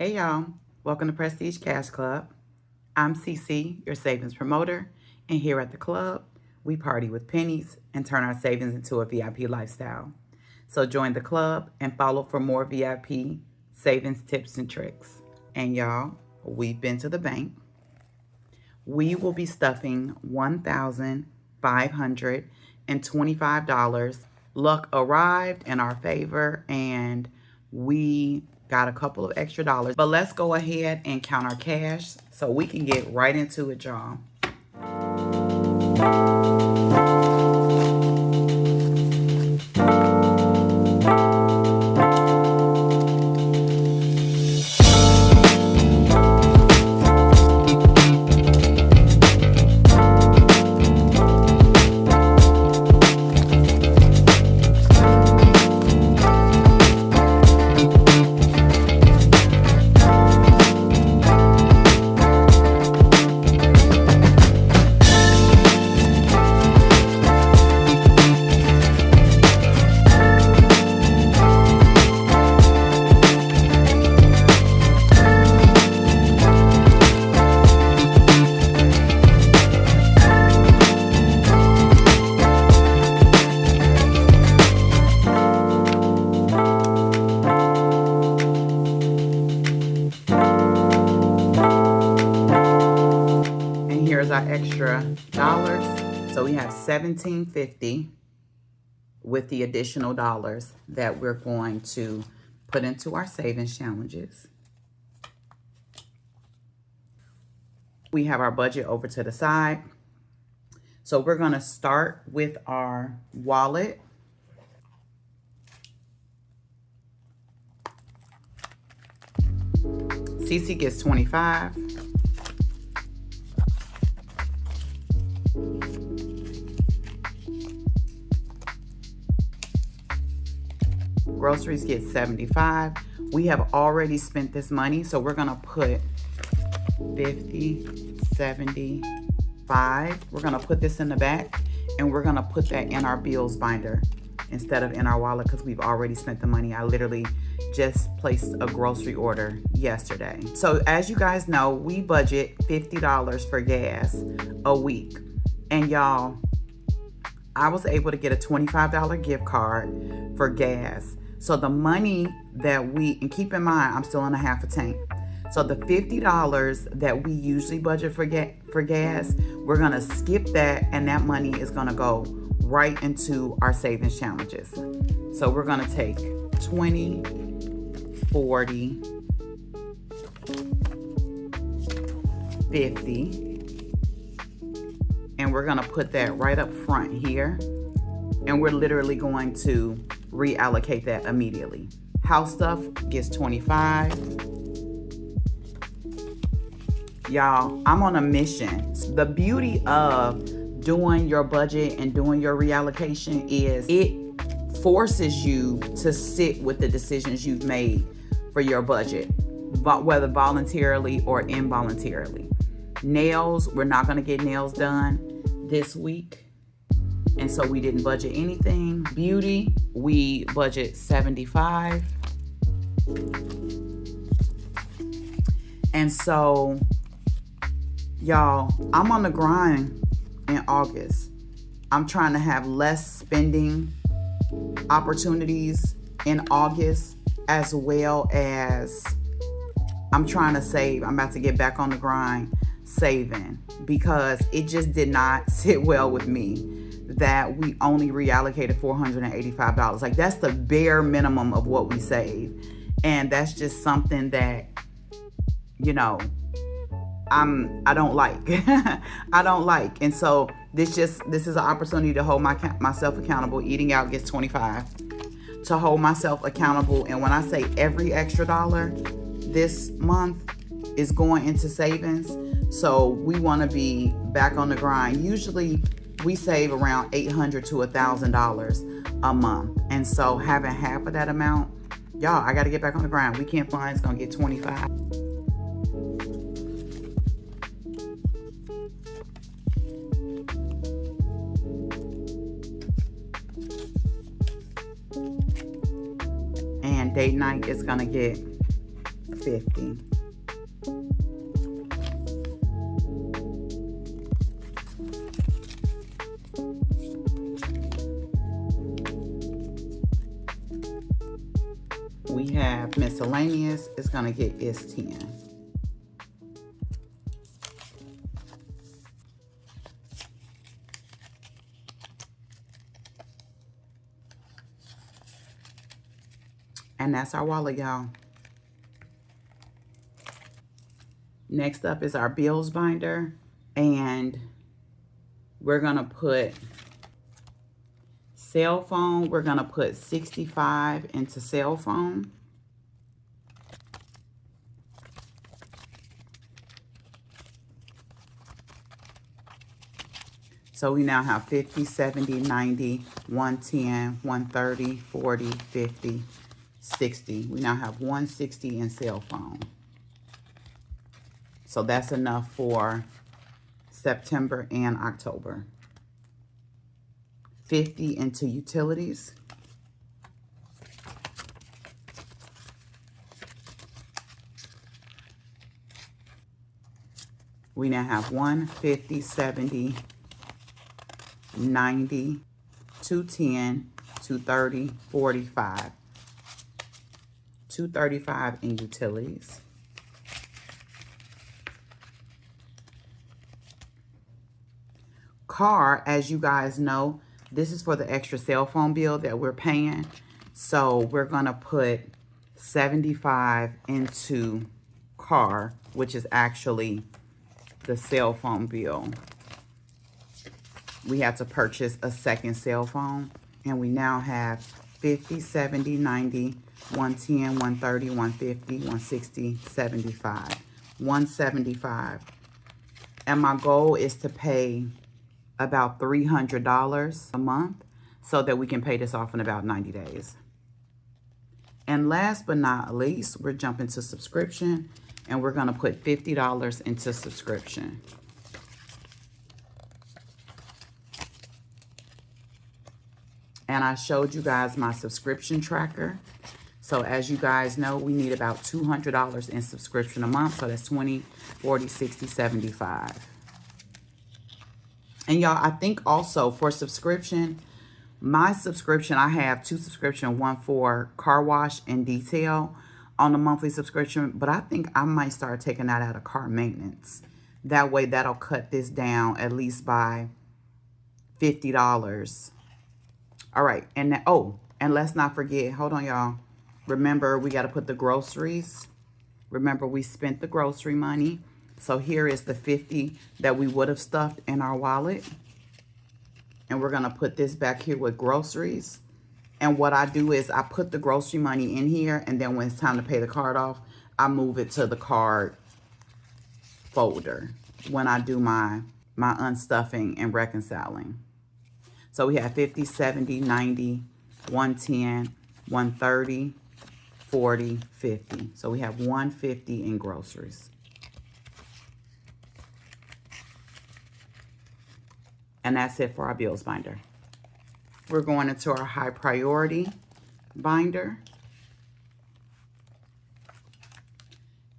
Hey y'all, welcome to Prestige Cash Club. I'm CC, your savings promoter, and here at the club, we party with pennies and turn our savings into a VIP lifestyle. So join the club and follow for more VIP savings tips and tricks. And y'all, we've been to the bank. We will be stuffing $1,525. Luck arrived in our favor and we got a couple of extra dollars. But let's go ahead and count our cash so we can get right into it, y'all. Here's our extra dollars. So we have $17.50 with the additional dollars that we're going to put into our savings challenges. We have our budget over to the side. So we're going to start with our wallet. CC gets 25. Groceries get 75. We have already spent this money, so we're gonna put 50, 75. We're gonna put this in the back and we're gonna put that in our bills binder instead of in our wallet because we've already spent the money. I literally just placed a grocery order yesterday. So as you guys know, we budget $50 for gas a week. And y'all, I was able to get a $25 gift card for gas. So the money that and keep in mind, I'm still on a half a tank. So the $50 that we usually budget for gas, we're gonna skip that and that money is gonna go right into our savings challenges. So we're gonna take 20, 40, 50, and we're gonna put that right up front here. And we're literally going to reallocate that immediately. House stuff gets 25. Y'all, I'm on a mission. The beauty of doing your budget and doing your reallocation is it forces you to sit with the decisions you've made for your budget, whether voluntarily or involuntarily. Nails, we're not gonna get nails done this week. And so we didn't budget anything. Beauty, we budget 75. And so, y'all, I'm on the grind in August. I'm trying to have less spending opportunities in August, as well as I'm trying to save. I'm about to get back on the grind saving because it just did not sit well with me that we only reallocated $485. Like, that's the bare minimum of what we save. And that's just something that, you know, I don't like. I don't like. And so this is an opportunity to hold myself accountable. Eating out gets 25. To hold myself accountable. And when I say every extra dollar this month is going into savings, so we want to be back on the grind. Usually we save around $800 to $1,000 a month. And so having half of that amount, y'all, I got to get back on the grind. We can't find it's going to get 25. And date night is going to get $4.50. We have miscellaneous, it's gonna get its 10. And that's our wallet, y'all. Next up is our bills binder, and we're gonna put cell phone. We're gonna put 65 into cell phone. So we now have 50, 70, 90, 110, 130, 40, 50, 60. We now have 160 in cell phone. So that's enough for September and October. 50 into utilities. We now have 150, 70, 90, 210, 230, 45. 235 in utilities. Car, as you guys know, this is for the extra cell phone bill that we're paying. So we're gonna put 75 into car, which is actually the cell phone bill. We had to purchase a second cell phone, and we now have 50, 70, 90, 110, 130, 150, 160, 75. 175. And my goal is to pay about $300 a month so that we can pay this off in about 90 days. And last but not least, we're jumping to subscription, and we're gonna put $50 into subscription. And I showed you guys my subscription tracker. So as you guys know, we need about $200 in subscription a month. So that's 20, 40, 60, 75. And y'all, I think also for subscription, my subscription, I have 2 subscriptions, one for car wash and detail on a monthly subscription, but I think I might start taking that out of car maintenance. That way that'll cut this down at least by $50. All right, and then, and let's not forget, hold on y'all. Remember, we gotta put the groceries. Remember, we spent the grocery money. So here is the 50 that we would have stuffed in our wallet. And we're gonna put this back here with groceries. And what I do is I put the grocery money in here, and then when it's time to pay the card off, I move it to the card folder when I do my unstuffing and reconciling. So we have 50, 70, 90, 110, 130, 40, 50. So we have 150 in groceries. And that's it for our bills binder. We're going into our high priority binder.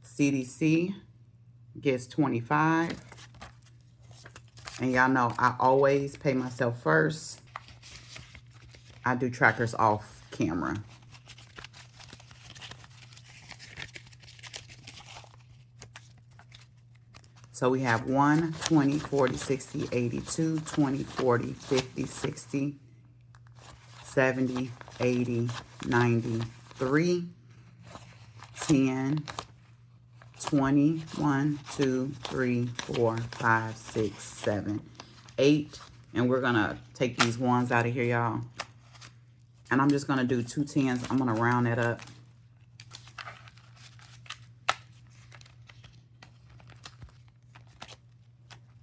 CDC gets 25. And y'all know I always pay myself first. I do trackers off camera. So we have 1, 20, 40, 60, 82, 20, 40, 50, 60, 70, 80, 90, 3, 10, 20, 1, 2, 3, 4, 5, 6, 7, 8. And we're gonna take these ones out of here, y'all. And I'm just gonna do 2 10s. I'm gonna round it up.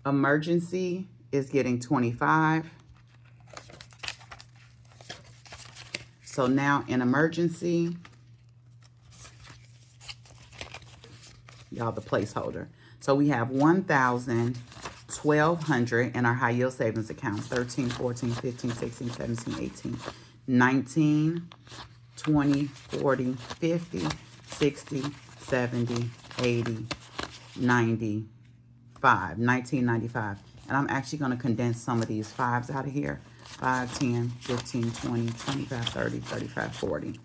Emergency is getting 25. So now in emergency, y'all, the placeholder. So we have 1,000, 1,200 in our high yield savings account. 13, 14, 15, 16, 17, 18, 19, 20, 40, 50, 60, 70, 80, 95, $19.95. And I'm actually going to condense some of these fives out of here. 5, 10, 15, 20, 25, 30, 35, 40.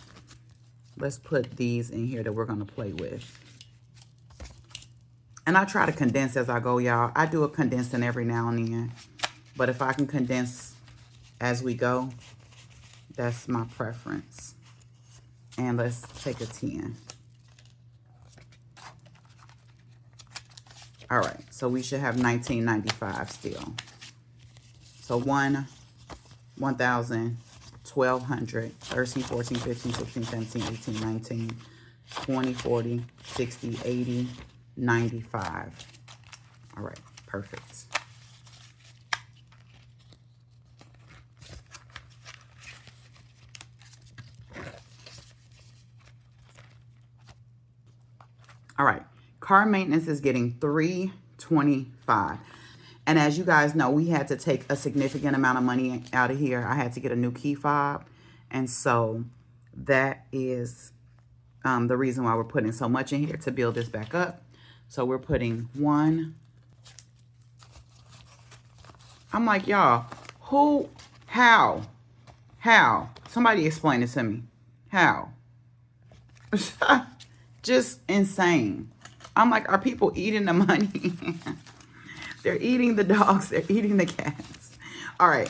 Let's put these in here that we're going to play with. And I try to condense as I go, y'all. I do a condensing every now and then. But if I can condense as we go, that's my preference. And let's take a 10. All right, so we should have $19.95 still. So 1, 1,000, 1,200, 13, 14, 15, 16, 17, 18, 19, 20, 40, 60, 80, 95. All right, perfect. All right, car maintenance is getting $325. And as you guys know, we had to take a significant amount of money out of here. I had to get a new key fob. And so that is the reason why we're putting so much in here to build this back up. So we're putting 1. I'm like, y'all, how? Somebody explain it to me. How? Just insane. I'm like, are people eating the money? They're eating the dogs. They're eating the cats. All right.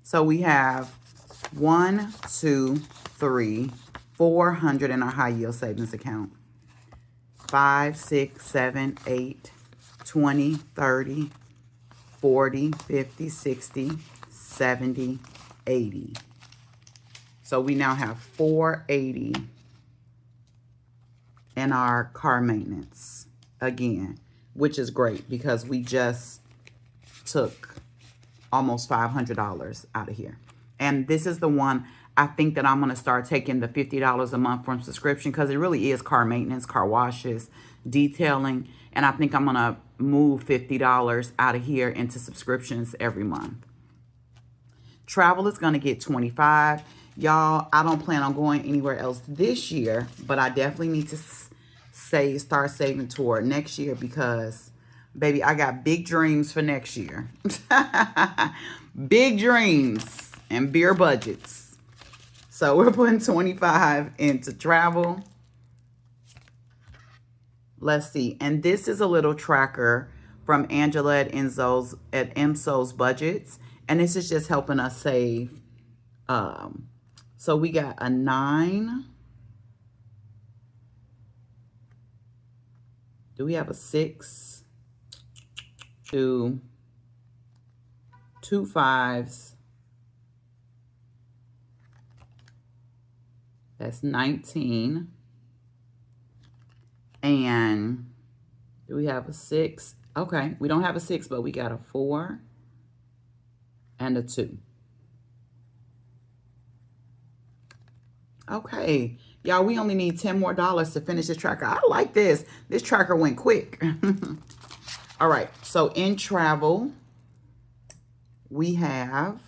So we have 1, 2, 3, 400 in our high yield savings account. 5, 6, 7, 8, 20, 30, 40, 50, 60, 70, 80. So we now have 480 in our car maintenance again, which is great because we just took almost $500 out of here. And this is the one I think that I'm going to start taking the $50 a month from subscription because it really is car maintenance, car washes, detailing. And I think I'm going to move $50 out of here into subscriptions every month. Travel is going to get $25. Y'all, I don't plan on going anywhere else this year, but I definitely need to start saving toward next year because, baby, I got big dreams for next year. Big dreams and beer budgets. So we're putting 25 into travel. Let's see. And this is a little tracker from Angela at MSO's Budgets. And this is just helping us save. So we got a 9. Do we have a 6? 2 5s. That's 19. And do we have a 6? Okay, we don't have a 6, but we got a 4 and a 2. Okay, y'all, we only need $10 more to finish this tracker. I like this. This tracker went quick. All right, so in travel, we have,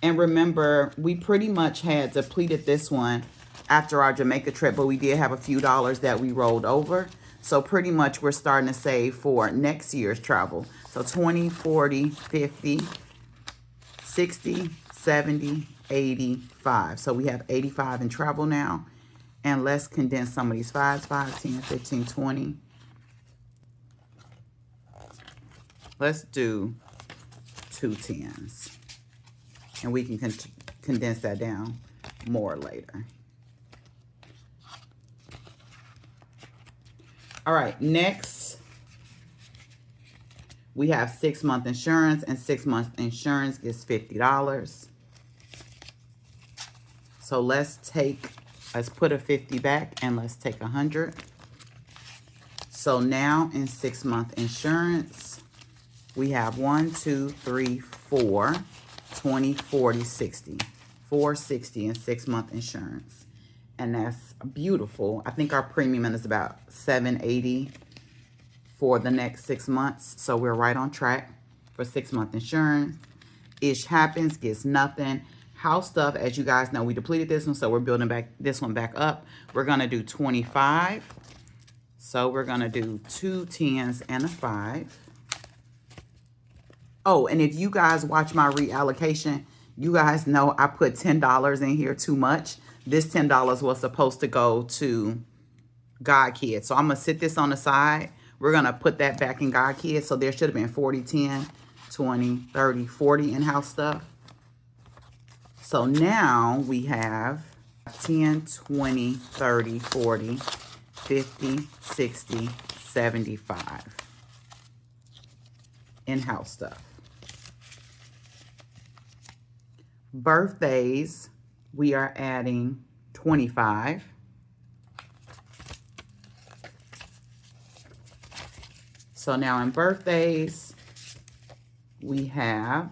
and remember, we pretty much had depleted this one after our Jamaica trip, but we did have a few dollars that we rolled over. So pretty much we're starting to save for next year's travel. So 20, 40, 50, 60, 70, 85. So we have 85 in travel now. And let's condense some of these 5s, 5, 10, 15, 20. Let's do 2 10s. And we can condense that down more later. All right, next, we have 6-month insurance, and 6-month insurance is $50. So let's put a 50 back, and let's take 100. So now in 6-month insurance, we have 1, 2, 3, 4, 20, 40, 60. 460 in 6-month insurance. And that's beautiful. I think our premium is about $780 for the next 6 months. So we're right on track for 6-month insurance. Ish Happens gets nothing. House Stuff, as you guys know, we depleted this one, so we're building back this one back up. We're going to do 25. So we're going to do 2 10s and a 5. Oh, and if you guys watch my reallocation, you guys know I put $10 in here too much. This $10 was supposed to go to God Kids. So I'm going to sit this on the side. We're going to put that back in God Kids. So there should have been 40, 10, 20, 30, 40 in House Stuff. So now we have 10, 20, 30, 40, 50, 60, 75 in House Stuff. Birthdays, we are adding 25. So now in birthdays, we have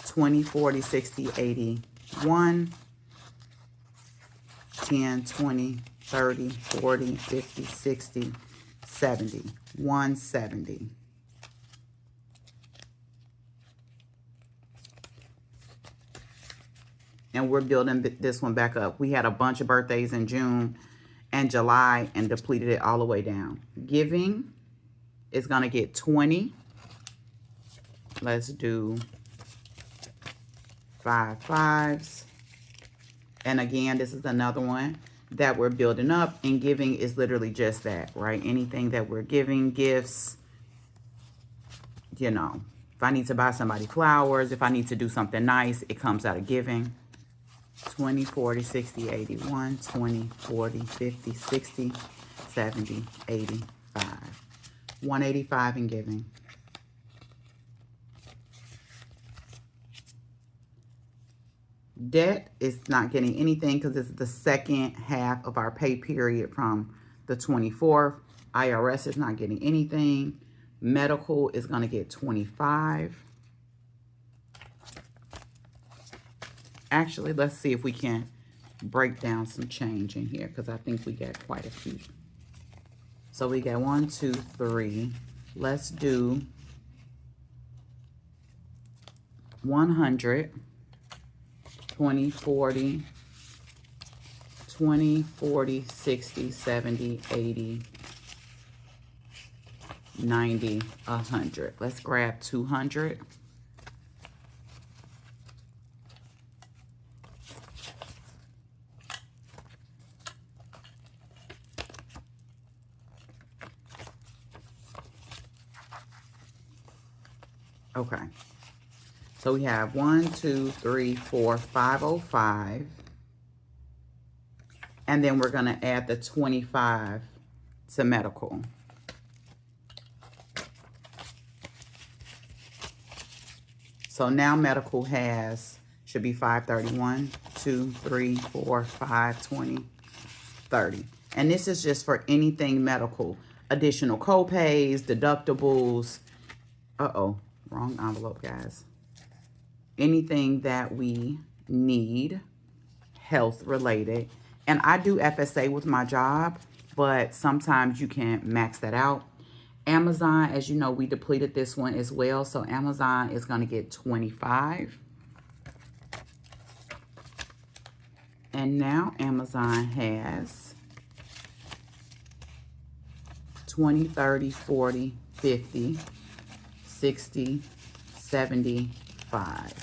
20, 40, 60, 80, 1, 10, 20, 30, 40, 50, 60, 70, 170. And we're building this one back up. We had a bunch of birthdays in June and July and depleted it all the way down. Giving is going to get 20. Let's do 5 5s. And again, this is another one that we're building up. And giving is literally just that, right? Anything that we're giving, gifts, you know. If I need to buy somebody flowers, if I need to do something nice, it comes out of giving. 20, 40, 60, 80, 1, 20, 40, 50, 60, 70, 85. 185 in giving. Debt is not getting anything because this is the second half of our pay period from the 24th. IRS is not getting anything. Medical is going to get 25. Actually, let's see if we can break down some change in here because I think we got quite a few. So we got 1, 2, 3. Let's do 100, 20, 40, 20, 40, 60, 70, 80, 90, 100. Let's grab 200. Okay, so we have 1, 2, 3, 4, 505. And then we're going to add the 25 to medical. So now medical should be 531, 2, 3, 4, 5, 20, 30. And this is just for anything medical. Additional copays, deductibles. Wrong envelope, guys. Anything that we need health related. And I do FSA with my job, but sometimes you can max that out. Amazon, as you know, we depleted this one as well. So Amazon is going to get 25. And now Amazon has 20, 30, 40, 50, 60, 75.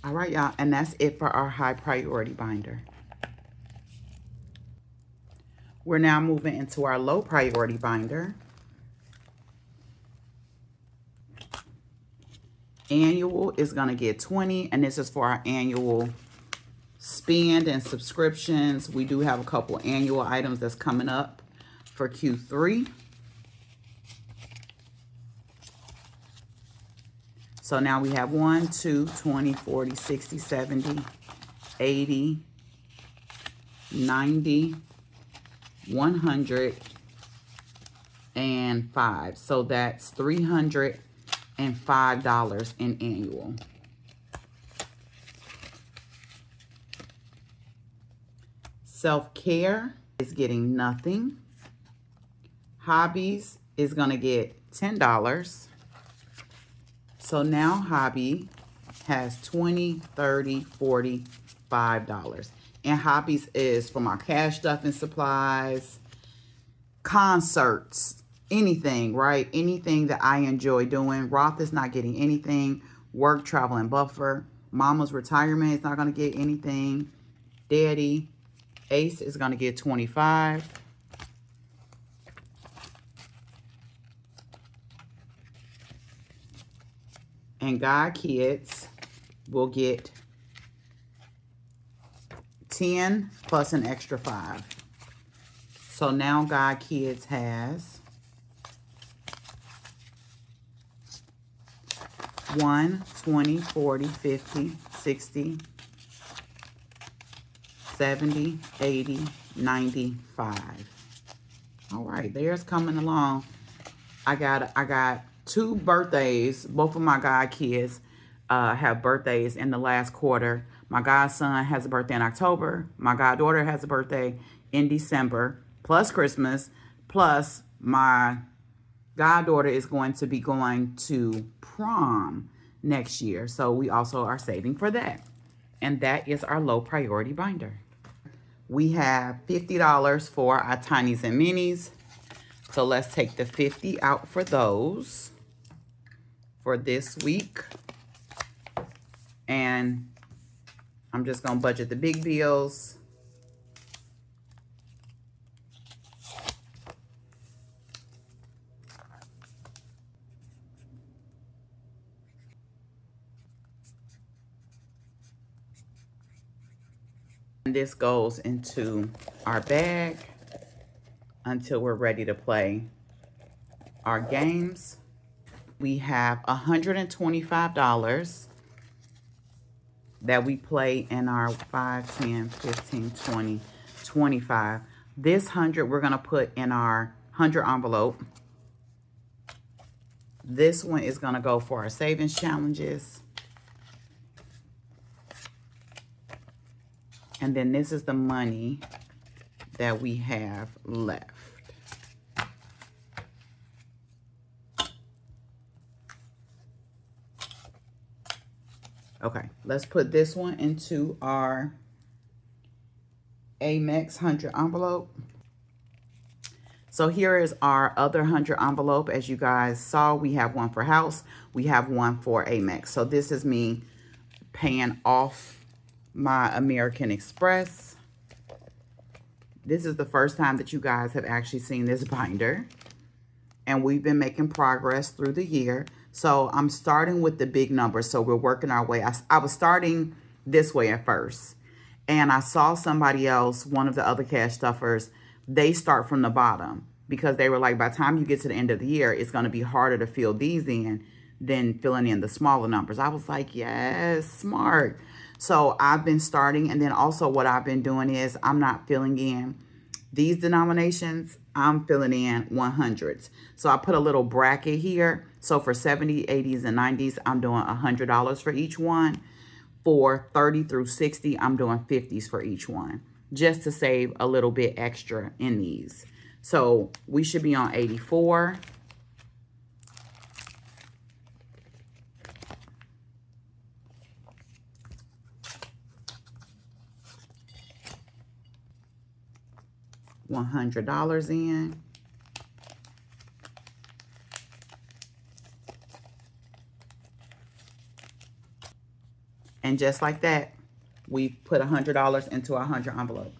All right, y'all, and that's it for our high priority binder. We're now moving into our low priority binder. Annual is going to get 20, and this is for our annual spend and subscriptions. We do have a couple annual items that's coming up for Q3. So now we have 1, 2, 20, 40, 60, 70, 80, 90, 100, and 5. So that's $305 in annual. Self-care is getting nothing. Hobbies is going to get $10. So now hobby has $20, $30, $40, $5. And hobbies is for my cash stuff and supplies, concerts, anything, right? Anything that I enjoy doing. Roth is not getting anything. Work, travel, and buffer. Mama's retirement is not going to get anything. Daddy, Ace is going to get 25. And God Kids will get 10 plus an extra 5. So now God Kids has 1, 20, 40, 50, 60, 70, 80, 95. All right, theirs coming along. I got 2 birthdays. Both of my God Kids have birthdays in the last quarter. My godson has a birthday in October. My goddaughter has a birthday in December, plus Christmas, plus my goddaughter is going to be going to prom next year. So we also are saving for that. And that is our low priority binder. We have $50 for our tinies and minis. So let's take the 50 out for those for this week. And I'm just going to budget the big bills. And this goes into our bag until we're ready to play our games. We have $125 that we play in our 5, 10, 15, 20, 25. This 100 we're going to put in our 100 envelope. This one is going to go for our savings challenges. And then this is the money that we have left. Okay, let's put this one into our Amex 100 envelope. So here is our other 100 envelope. As you guys saw, we have one for house. We have one for Amex. So this is me paying off my American Express. This is the first time that you guys have actually seen this binder. And we've been making progress through the year. So I'm starting with the big numbers. So we're working our way. I was starting this way at first. And I saw somebody else, one of the other cash stuffers, they start from the bottom. Because they were like, by the time you get to the end of the year, it's going to be harder to fill these in than filling in the smaller numbers. I was like, yes, smart. So I've been starting. And then also what I've been doing is I'm not filling in these denominations. I'm filling in 100s. So I put a little bracket here. So for 70s, 80s, and 90s, I'm doing $100 for each one. For 30 through 60, I'm doing 50s for each one, just to save a little bit extra in these. So we should be on 84. $100 in. And just like that, we put $100 into our 100 envelope.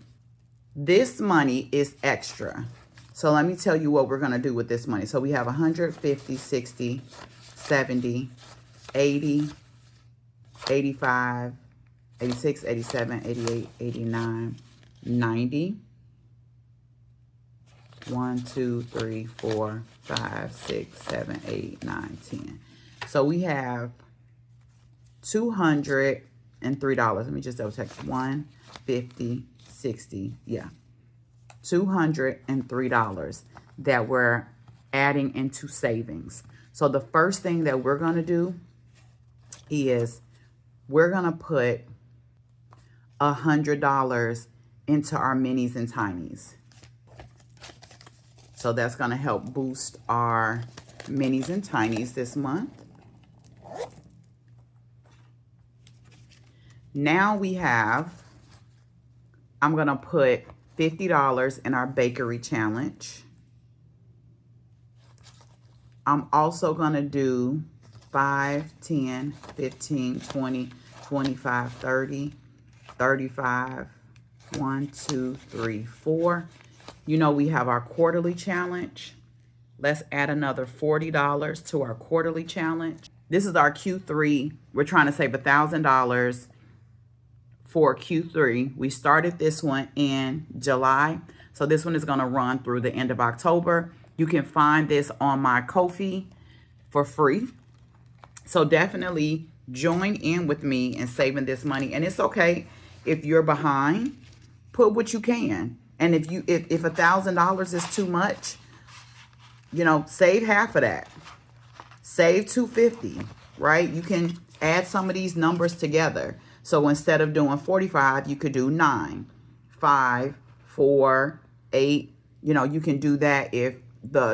This money is extra. So let me tell you what we're going to do with this money. So we have 100, 50, 60, 70, 80, 85, 86, 87, 88, 89, 90. 1, 2, 3, 4, 5, 6, 7, 8, 9, 10. So we have $203. Let me just double check. 1, 50, 60. Yeah. $203 that we're adding into savings. So the first thing that we're going to do is we're going to put $100 into our minis and tinies. So that's going to help boost our minis and tinies this month. Now we have, I'm going to put $50 in our bakery challenge. I'm also going to do 5, 10, 15, 20, 25, 30, 35, 1, 2, 3, 4. You know, we have our quarterly challenge. Let's add another $40 to our quarterly challenge. This is our Q3. We're trying to save $1,000 for Q3. We started this one in July. So this one is going to run through the end of October. You can find this on my Ko-fi for free. So definitely join in with me in saving this money. And it's okay if you're behind. Put what you can. And if $1,000 is too much, you know, save half of that. Save $250, right? You can add some of these numbers together. So instead of doing 45, you could do 9, 5, 4, 8. You know, you can do that if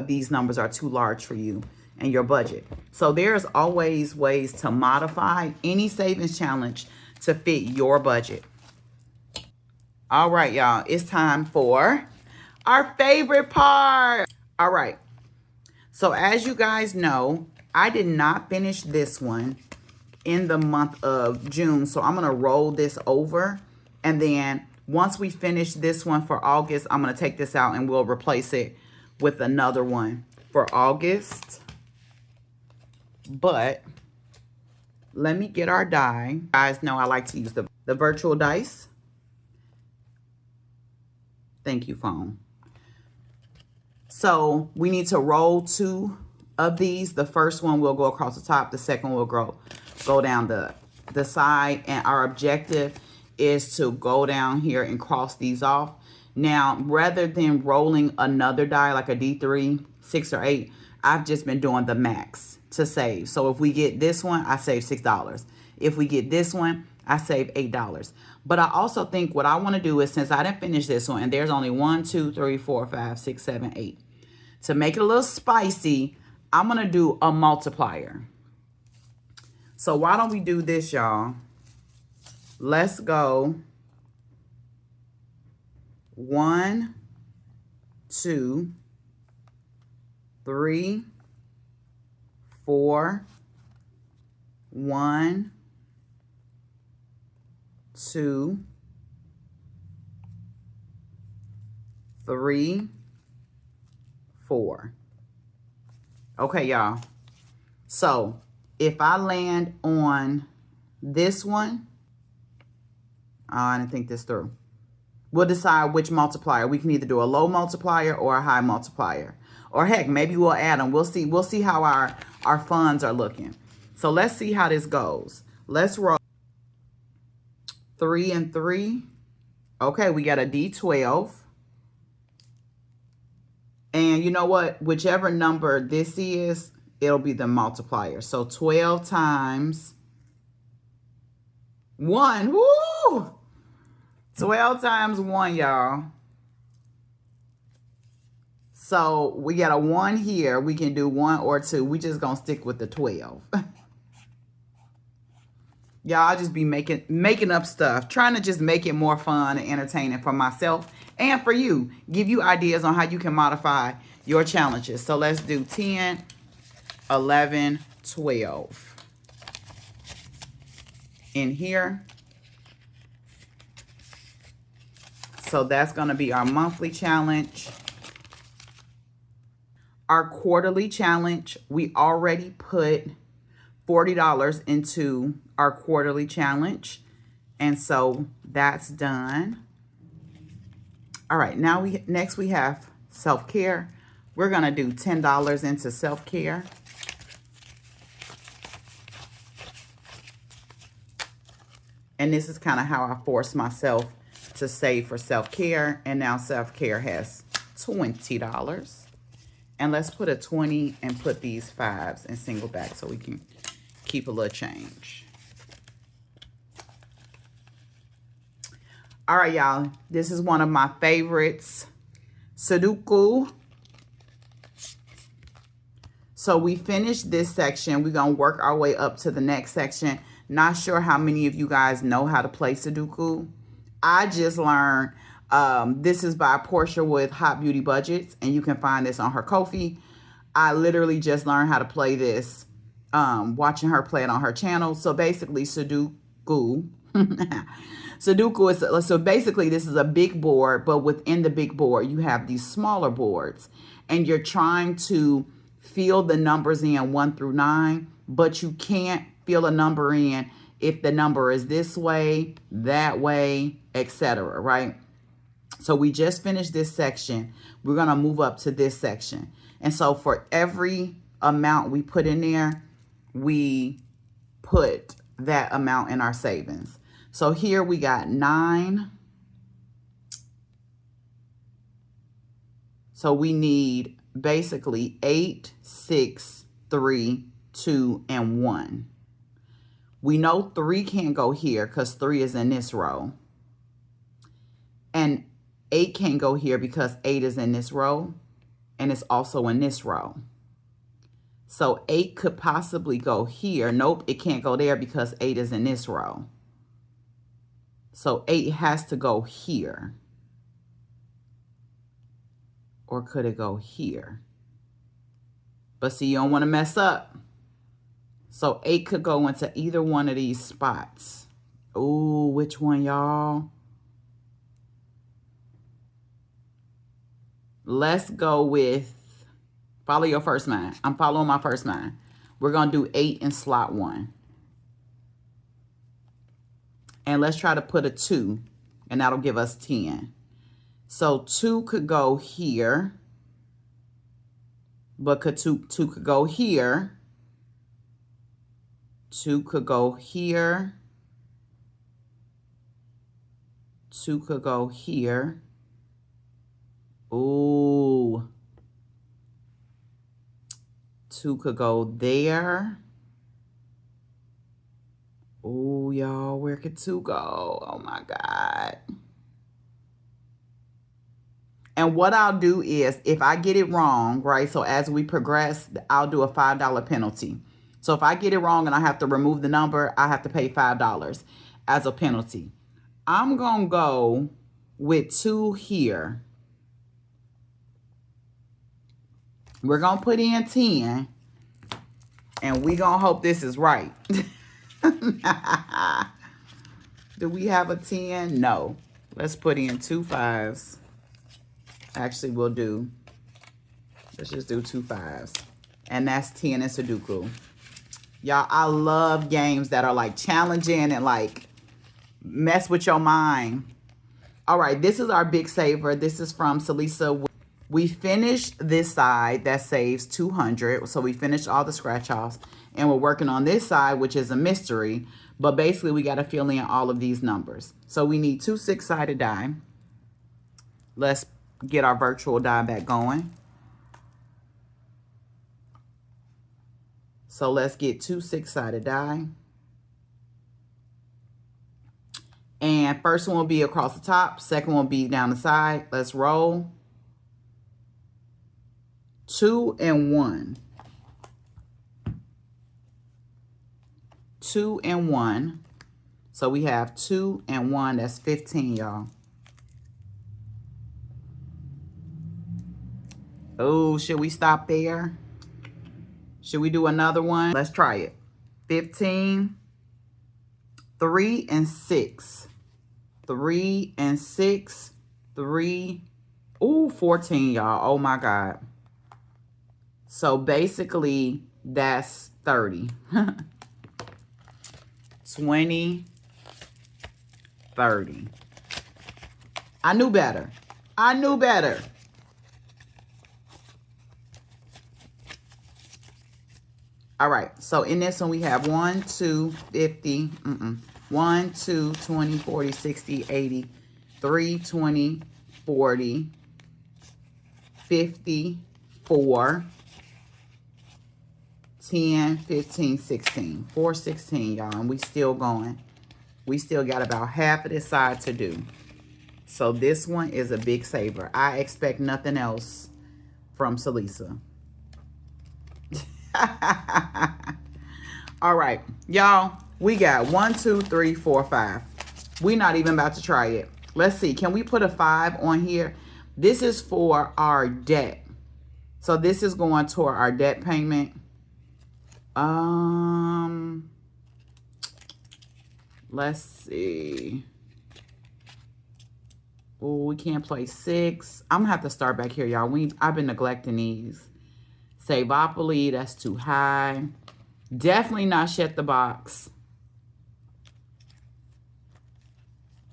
these numbers are too large for you and your budget. So there's always ways to modify any savings challenge to fit your budget. All right, y'all, it's time for our favorite part. All right. So as you guys know, I did not finish this one in the month of June. So I'm going to roll this over. And then once we finish this one for August, I'm going to take this out and we'll replace it with another one for August. But let me get our die. You guys know I like to use the virtual dice. Thank you, phone. So we need to roll 2 of these. The first one will go across the top. The second will go down the side. And our objective is to go down here and cross these off. Now, rather than rolling another die like a D3, 6 or 8, I've just been doing the max to save. So if we get this one, I save $6. If we get this one, I save $8. But I also think what I want to do is, since I didn't finish this one, and there's only 1, 2, 3, 4, 5, 6, 7, 8. To make it a little spicy, I'm going to do a multiplier. So why don't we do this, y'all? Let's go 1, 2, 3, 4, 1, 2, 3, 4. Okay, y'all. So if I land on this one, I didn't think this through. We'll decide which multiplier. We can either do a low multiplier or a high multiplier. Or heck, maybe we'll add them. We'll see how our funds are looking. So let's see how this goes. Let's roll 3 and 3. Okay, we got a D12. And you know what? Whichever number this is, it'll be the multiplier. So 12 times 1. Woo! 12 times 1, y'all. So we got a 1 here. We can do 1 or 2. We just gonna stick with the 12. Y'all, just be making up stuff, trying to just make it more fun and entertaining for myself and for you. Give you ideas on how you can modify your challenges. So let's do 10, 11, 12 in here. So that's going to be our monthly challenge. Our quarterly challenge, we already put $40 into our quarterly challenge. And so that's done. All right, now next we have self-care. We're going to do $10 into self-care. And this is kind of how I force myself to save for self-care. And now self-care has $20. And let's put a 20 and put these 5s in single back so we can keep a little change. All right, y'all. This is one of my favorites, Sudoku. So we finished this section. We're going to work our way up to the next section. Not sure how many of you guys know how to play Sudoku. I just learned, this is by Portia with Hot Beauty Budgets, and you can find this on her Ko-fi. I literally just learned how to play this, watching her play it on her channel. So basically, Sudoku. Sudoku is, so basically this is a big board, but within the big board, you have these smaller boards, and you're trying to fill the numbers in 1 through 9, but you can't fill a number in if the number is this way, that way, etc. Right? So we just finished this section. We're going to move up to this section. And so for every amount we put in there, we put that amount in our savings. So here we got 9. So we need basically 8, 6, 3, 2, and 1. We know 3 can't go here because 3 is in this row. And 8 can't go here because 8 is in this row. And it's also in this row. So 8 could possibly go here. Nope, it can't go there because 8 is in this row. So 8 has to go here. Or could it go here? But see, you don't want to mess up. So 8 could go into either one of these spots. Ooh, which one, y'all? Let's go with, follow your first mind. I'm following my first mind. We're going to do 8 in slot 1. And let's try to put a 2, and that'll give us 10. So 2 could go here, but could 2 could go here. 2 could go here. 2 could go here. Ooh. 2 could go there. Ooh, y'all, where could 2 go? Oh my God. And what I'll do is, if I get it wrong, right, so as we progress, I'll do a $5 penalty. So if I get it wrong and I have to remove the number, I have to pay $5 as a penalty. I'm going to go with 2 here. We're going to put in 10, and we're going to hope this is right. Do we have a 10? No. Let's put in 2 5s. Actually, let's just do 2 5s. And that's 10 in Sudoku. Y'all, I love games that are like challenging and like mess with your mind. All right, this is our big saver. This is from Salisa. We finished this side that saves 200. So we finished all the scratch offs. And we're working on this side, which is a mystery. But basically, we got to fill in all of these numbers. So we need 2 6-sided die. Let's get our virtual die back going. So let's get 2 6-sided die. And first one will be across the top. Second one will be down the side. Let's roll. 2 and 1. 2 and 1. So we have 2 and 1. That's 15, y'all. Oh, should we stop there? Should we do another one? Let's try it. 15. 3 and 6. 3 and 6. 3. Ooh, 14, y'all. Oh, my God. So basically, that's 30. 20. 30. I knew better. I knew better. All right, so in this one we have 1, 2, 50, 1, 2, 20, 40, 60, 80, 3, 20, 40, 50, 4, 10, 15, 16. 416, y'all, and we still going. We still got about half of this side to do. So this one is a big saver. I expect nothing else from Salisa. All right, y'all, we got 1, 2, 3, 4, 5. We're not even about to try it. Let's see. Can we put a 5 on here? This is for our debt. So this is going toward our debt payment. Let's see. Oh, we can't play 6. I'm gonna have to start back here, y'all. I've been neglecting these. Savopoly, that's too high. Definitely not Shut the Box.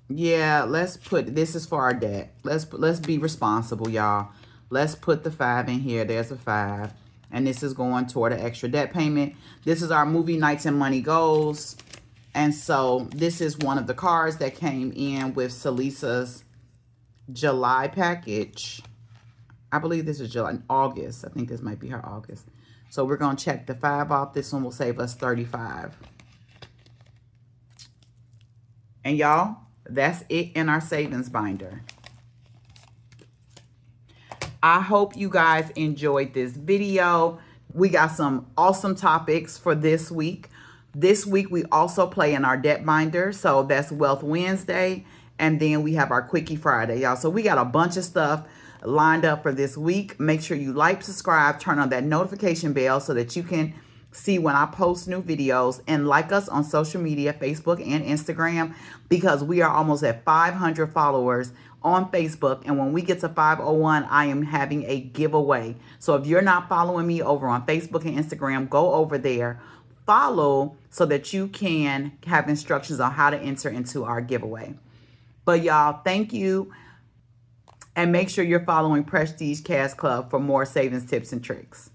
Yeah, let's put, this is for our debt. Let's be responsible, y'all. Let's put the 5 in here. There's a 5. And this is going toward an extra debt payment. This is our movie nights and money goals. And so this is one of the cards that came in with Salisa's July package. I believe this is July, August. I think this might be her August. So we're going to check the 5 off. This one will save us 35. And y'all, that's it in our savings binder. I hope you guys enjoyed this video. We got some awesome topics for this week. This week, we also play in our debt binder. So that's Wealth Wednesday. And then we have our Quickie Friday, y'all. So we got a bunch of stuff lined up for this week. Make sure you like, subscribe, turn on that notification bell so that you can see when I post new videos, and like us on social media, Facebook and Instagram, because we are almost at 500 followers on Facebook. And when we get to 501, I am having a giveaway. So if you're not following me over on Facebook and Instagram, go over there, follow so that you can have instructions on how to enter into our giveaway. But y'all, thank you. And make sure you're following Prestige Cash Club for more savings tips and tricks.